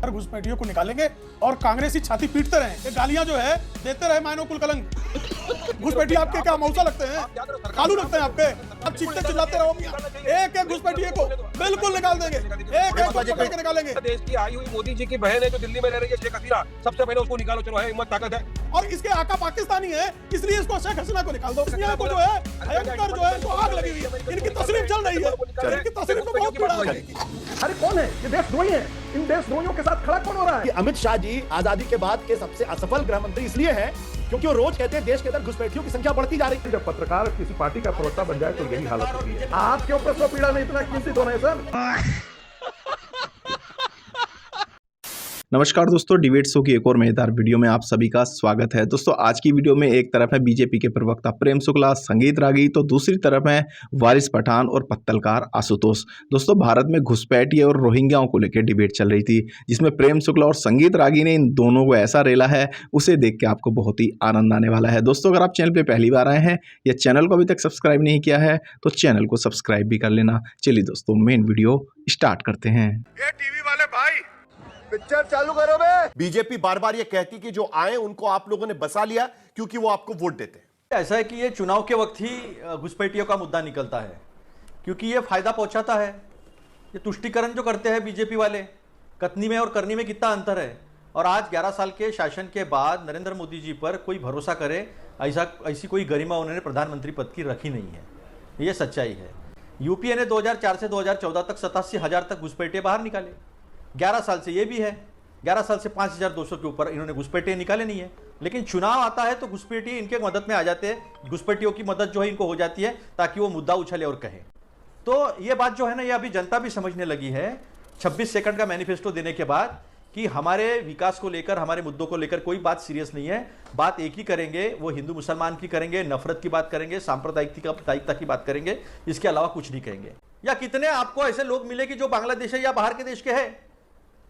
हर घुसपैठियों को निकालेंगे और कांग्रेसी छाती पीटते रहे। ये गालियां जो है देते रहे मायनो कुल कलंक। घुसपैठी आपके क्या मौसा लगते हैं, खालू लगते हैं आपके। अब चीखते चिल्लाते रहो मियां। एक एक घुसपैठिए को बिल्कुल निकाल देंगे, एक एक को पकड़ के निकालेंगे। देश की आई हुई मोदी जी की बहन है जो दिल्ली में रह रही है, शेख हसीना, सबसे पहले उसको निकालो। चलो है हिम्मत, ताकत है। और इसके आका पाकिस्तानी है, इसलिए इसको शेख हसीना को निकाल दो। मियां को जो है भयंकर जो है इनको आग लगी हुई है, इनकी तस्लीम चल रही है, इनकी तस्लीम तो बहुत पीड़ा है। अरे कौन है ये देशद्रोही है? इन देशद्रोहियों के साथ खड़ा कौन हो रहा है? कि अमित शाह जी आजादी के बाद के सबसे असफल गृह मंत्री इसलिए हैं क्योंकि वो रोज कहते हैं देश के अंदर घुसपैठियों की संख्या बढ़ती जा रही है। जब पत्रकार किसी पार्टी का प्रवक्ता बन जाए तो यही हालत होती है। आपके ऊपर स्व पीड़ा में इतना चिंतित होना है सर? नमस्कार दोस्तों, डिबेट शो की एक और मजेदार वीडियो में आप सभी का स्वागत है। दोस्तों आज की वीडियो में एक तरफ है बीजेपी के प्रवक्ता प्रेम शुक्ला, संगीत रागी, तो दूसरी तरफ है वारिस पठान और पत्तलकार आशुतोष। दोस्तों भारत में घुसपैठिए और रोहिंग्याओं को लेकर डिबेट चल रही थी, जिसमें प्रेम शुक्ला और संगीत रागी ने इन दोनों को ऐसा रेला है, उसे देख के आपको बहुत ही आनंद आने वाला है। दोस्तों अगर आप चैनल पर पहली बार आए हैं या चैनल को अभी तक सब्सक्राइब नहीं किया है तो चैनल को सब्सक्राइब भी कर लेना। चलिए दोस्तों मेन वीडियो स्टार्ट करते हैं। टीवी वाले भाई पिक्चर चालू करो बे। बीजेपी बार बार ये कहती कि जो आए उनको आप लोगों ने बसा लिया क्योंकि वो आपको वोट देते हैं। ऐसा है कि ये चुनाव के वक्त ही घुसपैठियों का मुद्दा निकलता है, क्योंकि ये फायदा पहुंचाता है। ये तुष्टीकरण जो करते हैं बीजेपी वाले, कथनी में और करनी में कितना अंतर है। और आज 11 साल के शासन के बाद नरेंद्र मोदी जी पर कोई भरोसा करे ऐसी कोई गरिमा उन्होंने प्रधानमंत्री पद की रखी नहीं है, ये सच्चाई है। यूपीए ने 2004 से 2014 तक 87,000 तक घुसपैठिए बाहर निकाले। 11 साल से ये भी है, 11 साल से 5,200 के ऊपर इन्होंने घुसपैठिए निकाले नहीं है। लेकिन चुनाव आता है तो घुसपैठिए इनके मदद में आ जाते हैं, घुसपैठियों की मदद जो है इनको हो जाती है ताकि वो मुद्दा उछले और कहे। तो ये बात जो है ना, ये अभी जनता भी समझने लगी है 26 सेकंड का मैनिफेस्टो देने के बाद कि हमारे विकास को लेकर, हमारे मुद्दों को लेकर कोई बात सीरियस नहीं है। बात एक ही करेंगे, वो हिंदू मुसलमान की करेंगे, नफरत की बात करेंगे, सांप्रदायिकता की बात करेंगे, इसके अलावा कुछ नहीं कहेंगे। या कितने आपको ऐसे लोग मिले कि जो बांग्लादेश है या बाहर के देश के हैं?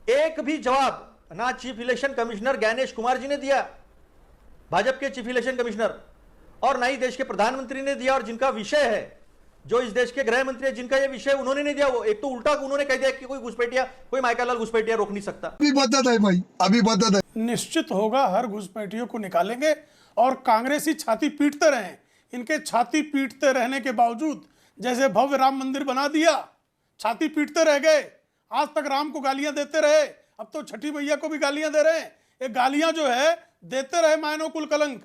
एक भी जवाब ना chief election commissioner Gyanesh Kumar ji ने दिया, भाजपा के चीफ इलेक्शन कमिश्नर, और ना ही देश के प्रधानमंत्री ने दिया। और जिनका विषय है, जो इस देश के गृह मंत्री है, जिनका ये विषय उन्होंने नहीं दिया। वो एक तो उल्टा उन्होंने कह दिया कि कोई घुसपैठिया, कोई माइकालाल घुसपैठिया रोक नहीं सकता। अभी बदत है भाई, अभी बदत है। निश्चित होगा हर घुसपैठियों को निकालेंगे और कांग्रेसी छाती पीटते रहे। इनके छाती पीटते रहने के बावजूद, जैसे भव्य राम मंदिर बना दिया, छाती पीटते रह गए। आज तक राम को गालियां देते रहे, अब तो छठी मैया को भी गालियां दे रहे हैं। ये गालियां जो है देते रहे मायनो कुल कलंक।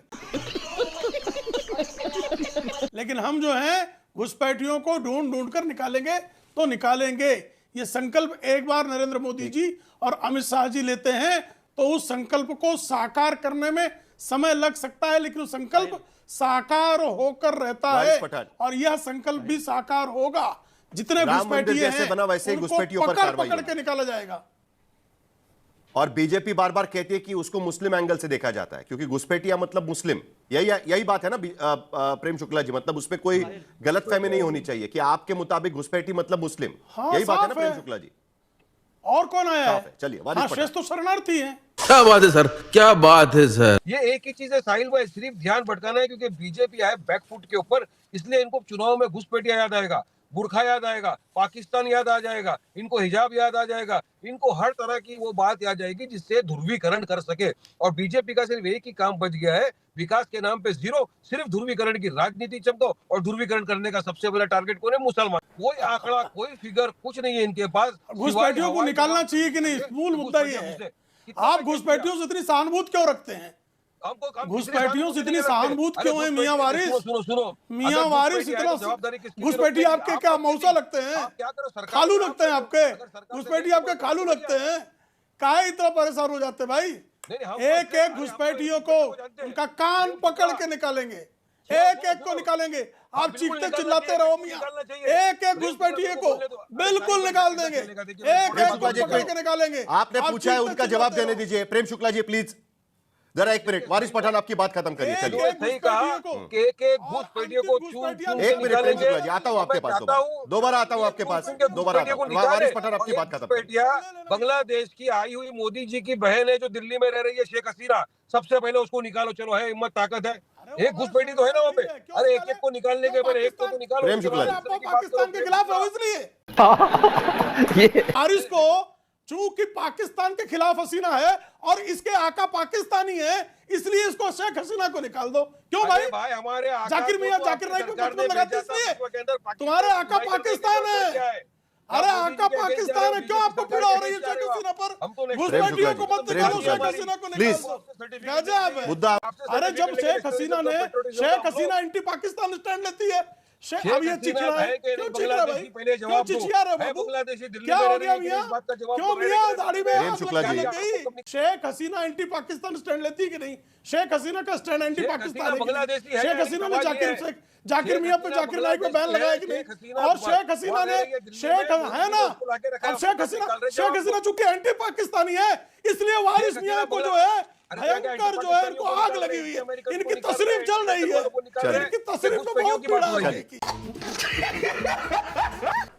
लेकिन हम जो हैं घुसपैठियों को ढूंढ ढूंढ कर निकालेंगे तो निकालेंगे। ये संकल्प एक बार नरेंद्र मोदी जी और अमित शाह जी लेते हैं तो उस संकल्प को साकार करने में समय लग सकता है, लेकिन उस संकल्प साकार होकर रहता है और यह संकल्प भी साकार होगा। जितने घुसपैठिए हैं बना वैसे उनको घुसपैठियों पर कार्रवाई पकड़ के निकाला जाएगा। और बीजेपी बार बार कहती है कि उसको मुस्लिम एंगल से देखा जाता है क्योंकि घुसपैठिया मतलब मुस्लिम। यही बात है ना प्रेम शुक्ला जी, मतलब उसमें कोई गलतफहमी नहीं होनी चाहिए कि आपके मुताबिक घुसपैठी मतलब मुस्लिम। यही बात है ना प्रेम शुक्ला जी? और कौन आया है? चलिए शेष तो शरणार्थी हैं। क्या बात है सर, क्या बात है सर। ये एक ही चीज है साहिल भाई, सिर्फ ध्यान भटकाना है क्योंकि बीजेपी है बैकफुट के ऊपर, इसलिए इनको चुनाव में घुसपैठिया याद आएगा, बुरखा याद आएगा, पाकिस्तान याद आ जाएगा, इनको हिजाब याद आ जाएगा, इनको हर तरह की वो बात याद जाएगी जिससे ध्रुवीकरण कर सके। और बीजेपी का सिर्फ एक ही काम बच गया है, विकास के नाम पे जीरो, सिर्फ ध्रुवीकरण की राजनीति चमको। और ध्रुवीकरण करने का सबसे बड़ा टारगेट कौन है? मुसलमान। कोई आंकड़ा, कोई फिगर, कुछ नहीं है इनके पास। घुसपैठियों को निकालना चाहिए कि नहीं, मूल मुद्दा ये है। आप घुसपैठियों से इतनी सहानुभूति क्यों रखते हैं? घुसपैठियों से इतनी सहानुभूति क्यों है मियां वारिस? मियां वारिस इतना घुसपैठी आपके क्या मौसा लगते हैं, खालू लगते हैं आपके? घुसपैठी आपके खालू लगते हैं? काहे इतना परेशान हो जाते भाई? एक एक घुसपैठियों को उनका कान पकड़ के निकालेंगे, एक एक को निकालेंगे। आप चीखते चिल्लाते रहो मियां, एक एक घुसपैठिए को बिल्कुल निकाल देंगे, एक एक को पकड़ के निकालेंगे। आपने पूछा है, उनका जवाब देने दीजिए। प्रेम शुक्ला जी प्लीज जरा एक मिनट, वारिस पठान आपकी बात खत्म करिए। चलिए सही कहा कि एक घुसपैठियों को एक मिनट प्रेम शुक्ला जी, आता हूं आपके पास, दोबारा आता हूं आपके पास, दोबारा वारिस पठान आपकी बात खत्म। बांग्लादेश की आई हुई मोदी जी की बहन है जो दिल्ली में रह रही है, शेख हसीना, सबसे पहले उसको निकालो। चलो है हिम्मत, ताकत है, एक घुसपैठी तो है ना वहाँ पे। अरे एक एक को निकालने के बाद एक तो निकालो। प्रेम शुक्ला जी पाकिस्तान के खिलाफ है इसलिए वारिस को चूंकि पाकिस्तान के खिलाफ हसीना है और इसके आका पाकिस्तानी है, इसलिए इसको शेख हसीना को निकाल दो। क्यों भाई? हमारे जाकिर मियां जाकिर नाइक को गठबंधन लगाते इसलिए तुम्हारे आका पाकिस्तान है। अरे आका पाकिस्तान है, क्यों आपको पीड़ा हो रही है शेख हसीना पर? घुसपैठियों को मत निकालो, शेख हसीना को निकालो। गजब है। मुद्दा अरे जब शेख हसीना एंटी पाकिस्तान स्टैंड लेती है, अब ये चिचिया है, क्यों चिचिया भाई? क्यों चिचिया रहे बाबू? क्या हो गया मियां? क्यों मियां दाढ़ी में आग लगाने गई? शेख हसीना एंटी पाकिस्तान स्टैंड लेती है कि नहीं? शेख हसीना का स्टैंड एंटी पाकिस्तान है। शेख हसीना ने जाकिर मियां पे जाकिर नाइक पे बैन लगाया कि नहीं? और शेख हसीना ने शेख है ना, अब शेख हसीना चूंकि एंटी पाकिस्तानी है, इसलिए वारिस मियां को जो है भयंकर जो है इनको आग लगी हुई है, इनकी तशरीफ जल रही है, इनकी तशरीफ में बहुत पीड़ा है।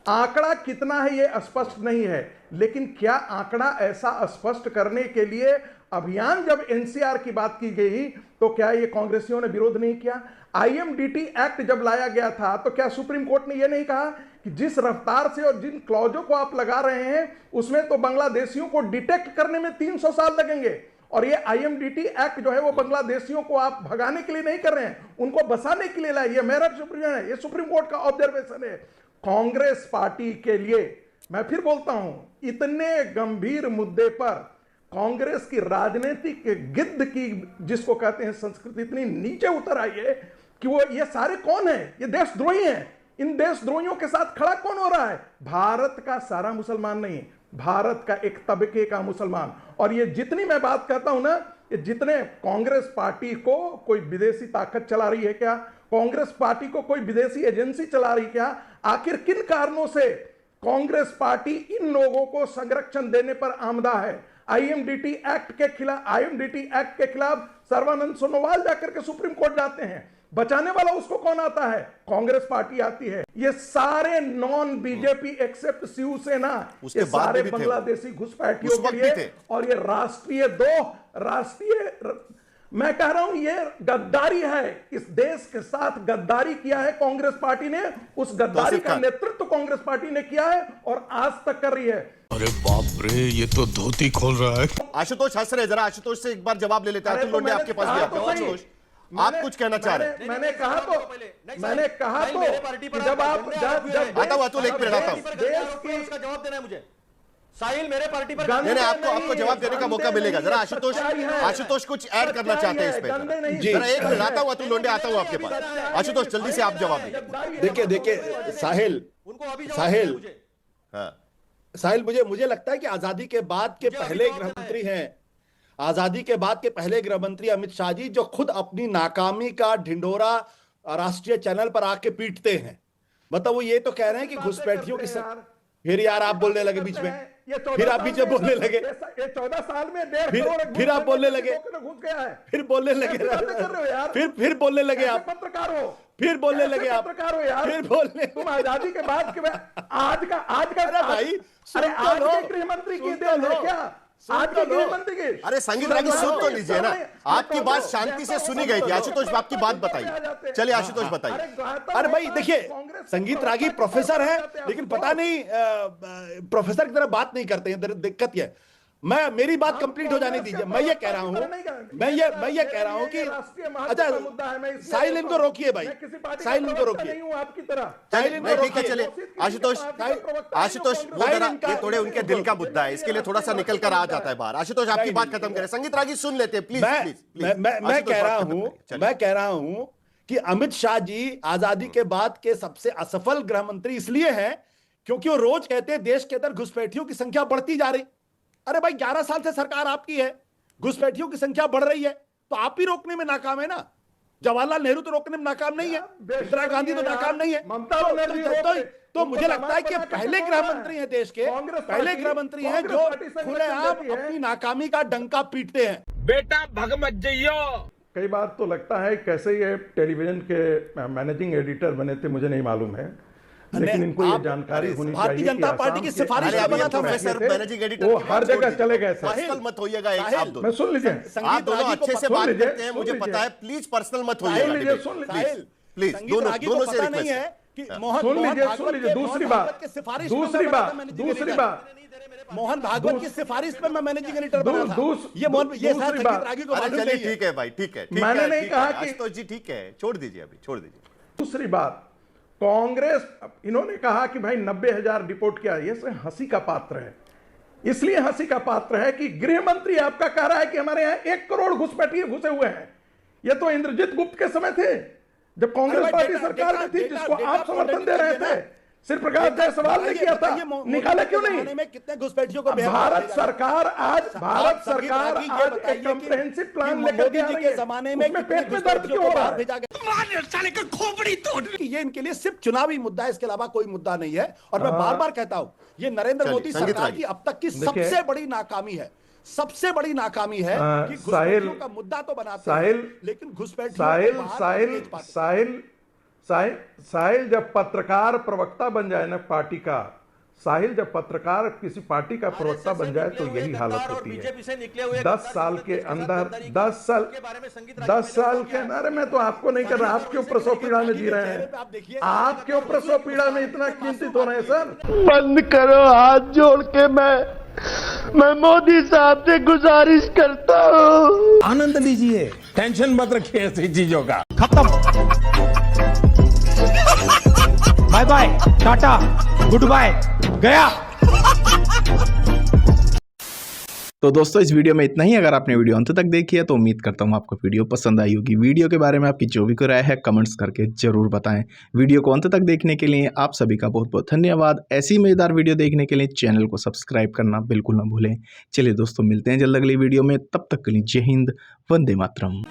आंकड़ा कितना है ये स्पष्ट नहीं है, लेकिन क्या आंकड़ा ऐसा स्पष्ट करने के लिए अभियान जब एनसीआर की बात की गई तो क्या ये कांग्रेसियों ने विरोध नहीं किया? आईएमडीटी एक्ट जब लाया गया था तो क्या सुप्रीम कोर्ट ने यह नहीं कहा कि जिस रफ्तार से और जिन क्लॉजों को आप लगा रहे हैं उसमें तो बांग्लादेशियों को डिटेक्ट करने में 300 साल लगेंगे, और ये आईएमडीटी एक्ट जो है वो बांग्लादेशियों को आप भगाने के लिए नहीं कर रहे हैं, उनको बसाने के लिए लाए। ये मेरा सुप्रीम है, ये सुप्रीम कोर्ट का ऑब्जर्वेशन है। कांग्रेस पार्टी के लिए मैं फिर बोलता हूं, इतने गंभीर मुद्दे पर कांग्रेस की राजनीतिक गिद्ध की जिसको कहते हैं संस्कृति इतनी नीचे उतर आई है कि वो ये सारे कौन है? ये देशद्रोही हैं। इन देशद्रोहियों के साथ खड़ा कौन हो रहा है? भारत का सारा मुसलमान नहीं, भारत का एक तबके का मुसलमान। और ये जितनी मैं बात कहता हूं ना, ये जितने कांग्रेस पार्टी को कोई विदेशी ताकत चला रही है क्या, कांग्रेस पार्टी को कोई विदेशी एजेंसी चला रही क्या, आखिर किन कारणों से कांग्रेस पार्टी इन लोगों को संरक्षण देने पर आमदा है? आईएमडीटी एक्ट के खिलाफ सर्बानंद सोनोवाल जाकर के सुप्रीम कोर्ट जाते हैं, बचाने वाला उसको कौन आता है? कांग्रेस पार्टी आती है। ये सारे नॉन बीजेपी एक्सेप्ट शिवसेना, ये सारे बांग्लादेशी घुसपैठियों के लिए, और ये राष्ट्रीय मैं कह रहा हूं ये गद्दारी है। इस देश के साथ गद्दारी किया है कांग्रेस पार्टी ने, उस गद्दारी का नेतृत्व कांग्रेस पार्टी ने किया है और आज तक कर रही है। अरे बाप रे, ये तो धोती खोल रहा है। आशुतोष हंस रहे, जरा आशुतोष से एक बार जवाब ले लेते हैं। लोंडे आपके पास भी आते हैं। आशुतोष, आप कुछ कहना चाह रहे हैं? मैंने कहा तो जब आप आता हुआ तो एक मिनट आता हूं, देश की इसका जवाब देना है मुझे। साहिल मेरे पार्टी पर नहीं, आपको जवाब देने का मौका मिलेगा। जरा आशुतोष कुछ ऐड करना चाहते हैं इस पे, जरा एक मिनट आता हुआ तो लोंडे आता हुआ आपके पास। आशुतोष जल्दी से आप जवाब दीजिए। देखिए साहिल मुझे लगता है कि आजादी के बाद के पहले गृहमंत्री हैं, आजादी के बाद के पहले गृहमंत्री अमित शाह जी, जो खुद अपनी नाकामी का ढिंढोरा राष्ट्रीय चैनल पर आके पीटते हैं। मतलब वो ये तो कह रहे हैं कि घुसपैठियों की फिर यार आप बोलने लगे बीच में, फिर आप बीच में बोलने लगे, ये 14 साल में 1.5 करोड़ फिर आप बोलने लगे, घुस गया है, फिर बोलने लगे, फिर बोलने लगे आप, पत्रकार हो, फिर बोलने लगे आप, पत्रकार हो यार, फिर बोलने, तुम आजादी के बाद के आज का अरे भाई, अरे आज के गृहमंत्री की देन है क्या? आज के गृहमंत्री की, अरे संगीत रागी सुन तो लीजिए ना, आपकी बात शांति से सुनी गई थी। आशुतोष आपकी बात बताइए, चलिए आशुतोष बताइए। अरे भाई देखिए, संगीत रागी प्रोफेसर है, लेकिन पता नहीं प्रोफेसर की तरह बात नहीं करते हैं। दिक्कत ये, मेरी बात कंप्लीट हो जाने दीजिए। मैं ये कह रहा हूं कि अच्छा साहिल इनको रोकिए भाई, साहिल इनको रोकिए, आपकी तरह ठीक है। चले आशुतोष ये थोड़े उनके दिल का मुद्दा है, इसके लिए थोड़ा सा निकल कर आ जाता है बाहर। आशुतोष आपकी बात खत्म करें, संगीत रागी सुन लेते हैं प्लीज। मैं कह रहा हूं कि अमित शाह जी आजादी के बाद के सबसे असफल गृहमंत्री इसलिए हैं क्योंकि वो रोज कहते हैं देश के अंदर घुसपैठियों की संख्या बढ़ती जा रही। अरे भाई 11 साल से सरकार आपकी है, घुसपैठियों की संख्या बढ़ रही है, तो आप ही रोकने में नाकाम है ना। जवाहरलाल नेहरू तो रोकने में नाकाम नहीं है, इंदिरा गांधी तो नाकाम नहीं है। तो मुझे लगता है कि पहले गृहमंत्री हैं देश के, पहले गृहमंत्री हैं जो खुलेआम अपनी नाकामी का डंका पीटते हैं। बेटा भग मत जाइयो। कई बार तो लगता है कैसे ये टेलीविजन के मैनेजिंग एडिटर बने थे, मुझे नहीं मालूम है, लेकिन इनको ये जानकारी होनी चाहिए। भारतीय जनता पार्टी की सिफारिश का बना था, मैनेजिंग एडिटर वो हर जगह चले गए। पर्सनल मत होइएगा, आप दोनों मैं सुन लीजिए, आप दोनों अच्छे से बात करते हैं, मुझे पता है, प्लीज पर्सनल मत होइएगा, प्लीज दोनों से नहीं है कि सुन लीजिए। दूसरी बात मोहन भागवत की सिफारिश पे मैं मैनेजिंग एडिटर बना था। ये दूसरी शायद संगीत बात- रागी को अरे मालूम चलिए नहीं है। ठीक है भाई, ठीक है, ठीक मैंने है, नहीं ठीक कहा है, कि- आशुतोष जी ठीक है, छोड़ दीजिए अभी, छोड़ दीजिए। दूसरी बात, कांग्रेस, इन्होंने कहा कि भाई 90,000 डिपोर्ट किया, ये सब हंसी का पात्र है। इसलिए हंसी का पात्र है कि गृह मंत्री आपका कह रहा है कि हमारे यहां 1 करोड़ घुसपैठिए घुसे हुए हैं। ये तो इंद्रजीत गुप्त के समय थे, जब कांग्रेस पार्टी सरकार में थी, जिसको आप समर्थन दे रहे थे। सिर्फ प्रकाश जायसवाल ने किया था, निकाला क्यों नहीं? में कितने घुसपैठियों को भारत सरकार आज एक कॉम्प्रिहेंसिव प्लान लेकर के आ रही है। के जमाने में उसमें पेट में दर्द क्यों हो रहा है? भेजा गया कि ये इनके लिए सिर्फ चुनावी मुद्दा है, इसके अलावा कोई मुद्दा नहीं है। और मैं बार बार कहता हूं, ये नरेंद्र मोदी सरकार की अब तक की सबसे बड़ी नाकामी है। सबसे बड़ी नाकामी है कि घुसपैठियों का मुद्दा तो बनाते हैं, लेकिन घुसपैठियों साहिल जब पत्रकार प्रवक्ता बन जाए ना पार्टी का, साहिल जब पत्रकार किसी पार्टी का प्रवक्ता बन जाए तो यही हालत होती है। 10 साल के अंदर 10 साल के अंदर, मैं तो आपको नहीं कर रहा, आप क्यों प्रसव पीड़ा में जी रहे हैं? आप क्यों प्रसव पीड़ा में इतना चिंतित हो रहे हैं सर? बंद करो, हाथ जोड़ के मैं मोदी साहब से गुजारिश करता हूँ। आनंद लीजिए, टेंशन मत रखिए ऐसी चीजों का। Bye bye, tata, goodbye, गया। तो दोस्तों इस वीडियो में इतना ही। अगर आपने वीडियो अंत तक देखी है तो उम्मीद करता हूँ आपको वीडियो पसंद आई होगी। वीडियो के बारे में आपकी जो भी राय है कमेंट्स करके जरूर बताएं। वीडियो को अंत तक देखने के लिए आप सभी का बहुत बहुत धन्यवाद। ऐसी मजेदार वीडियो देखने के लिए चैनल को सब्सक्राइब करना बिल्कुल ना भूलें। चलिए दोस्तों, मिलते हैं जल्द अगली वीडियो में, तब तक के लिए जय हिंद, वंदे मातरम।